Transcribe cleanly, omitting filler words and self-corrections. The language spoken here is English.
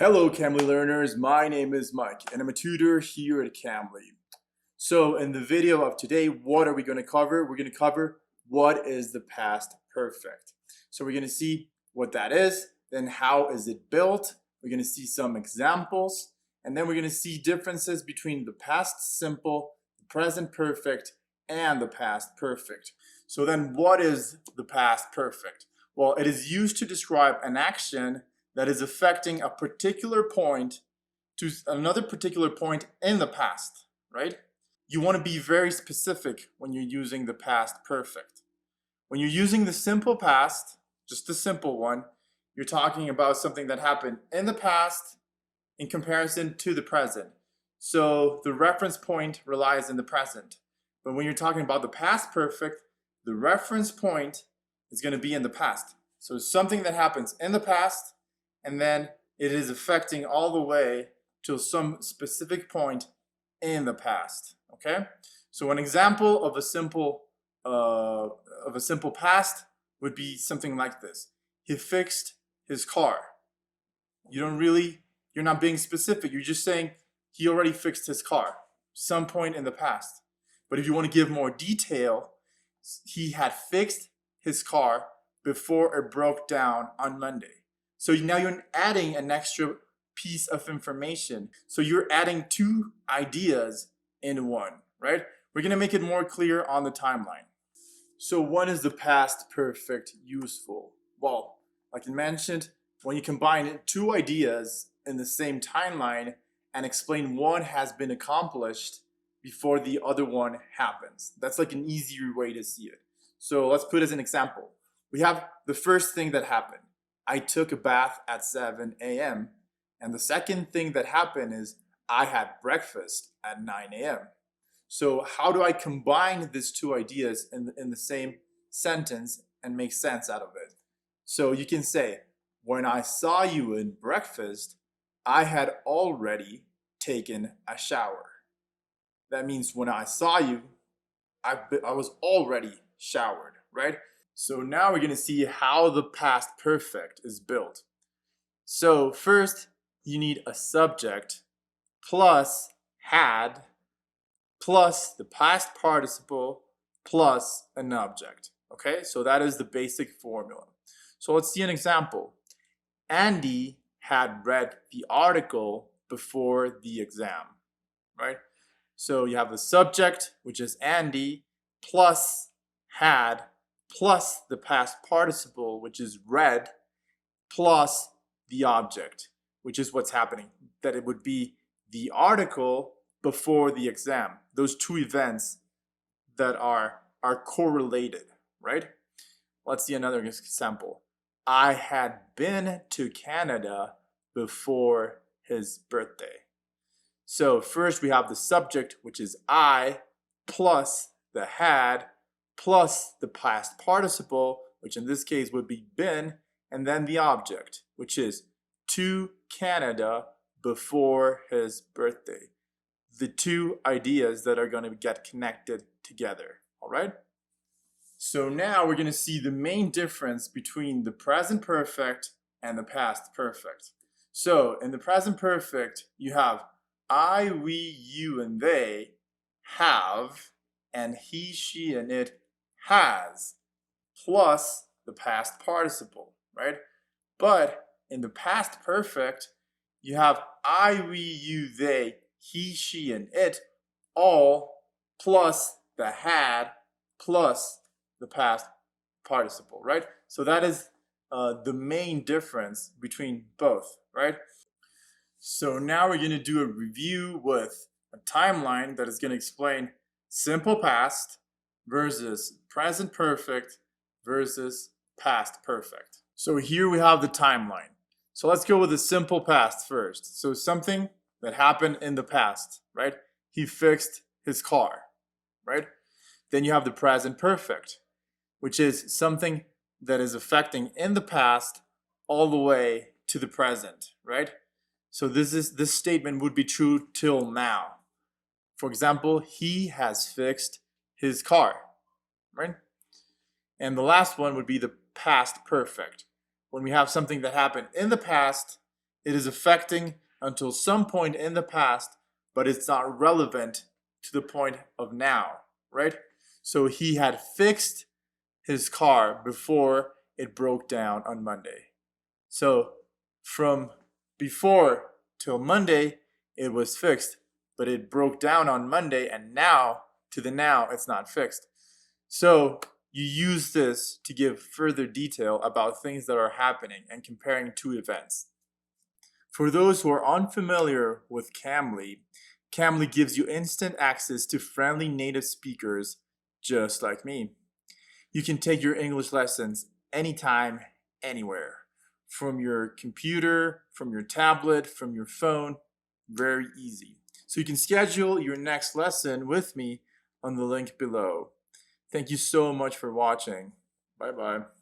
Hello Cambly learners, my name is Mike and I'm a tutor here at Cambly. So in the video of today, what are we going to cover? We're going to cover what is the past perfect. So we're going to see what that is, then how is it built, we're going to see some examples, and then we're going to see differences between the past simple, the present perfect, and the past perfect. So then what is the past perfect? Well, it is used to describe an action that is affecting a particular point to another particular point in the past, right? You want to be very specific when you're using the past perfect. When you're using the simple past, just the simple one, you're talking about something that happened in the past in comparison to the present. So the reference point relies in the present. But when you're talking about the past perfect, the reference point is going to be in the past. So something that happens in the past, and then it is affecting all the way to some specific point in the past. Okay, so an example of a simple past would be something like this: he fixed his car. You're not being specific. You're just saying he already fixed his car, some point in the past. But if you want to give more detail, he had fixed his car before it broke down on Monday. So now you're adding an extra piece of information. So you're adding two ideas in one, right? We're going to make it more clear on the timeline. So when is the past perfect useful? Well, like I mentioned, when you combine two ideas in the same timeline and explain one has been accomplished before the other one happens. That's like an easier way to see it. So let's put as an example. We have the first thing that happened. I took a bath at 7 a.m. And the second thing that happened is I had breakfast at 9 a.m. So how do I combine these two ideas in the same sentence and make sense out of it? So you can say, when I saw you in breakfast, I had already taken a shower. That means when I saw you, I was already showered, right? So now we're going to see how the past perfect is built. So first, you need a subject plus had plus the past participle plus an object. Okay, so that is the basic formula. So let's see an example. Andy had read the article before the exam, right? So you have the subject, which is Andy, plus had, plus the past participle, which is read, plus the object, which is what's happening. That it would be the article before the exam. Those two events that are correlated, right? Let's see another example. I had been to Canada before his birthday. So first we have the subject, which is I, plus the had, plus the past participle, which in this case would be been, and then the object, which is to Canada before his birthday. The two ideas that are going to get connected together, all right? So now we're going to see the main difference between the present perfect and the past perfect. So in the present perfect, you have I, we, you, and they have, and he, she, and it has, plus the past participle, right? But in the past perfect, you have I, we, you, they, he, she, and it, all plus the had plus the past participle, right? So that is the main difference between both, right? So now we're going to do a review with a timeline that is going to explain simple past versus present perfect versus past perfect. So here we have the timeline. So let's go with the simple past first. So something that happened in the past, right? He fixed his car, right? Then you have the present perfect, which is something that is affecting in the past all the way to the present, right? So this statement would be true till now. For example, he has fixed his car, right? And the last one would be the past perfect. When we have something that happened in the past It is affecting until some point in the past, but it's not relevant to the point of now, right? So he had fixed his car before it broke down on Monday. So from before till Monday, it was fixed, but it broke down on Monday, and now to the now, it's not fixed. So you use this to give further detail about things that are happening and comparing two events. For those who are unfamiliar with Cambly, Cambly gives you instant access to friendly native speakers just like me. You can take your English lessons anytime, anywhere. From your computer, from your tablet, from your phone. Very easy. So you can schedule your next lesson with me on the link below. Thank you so much for watching. Bye bye.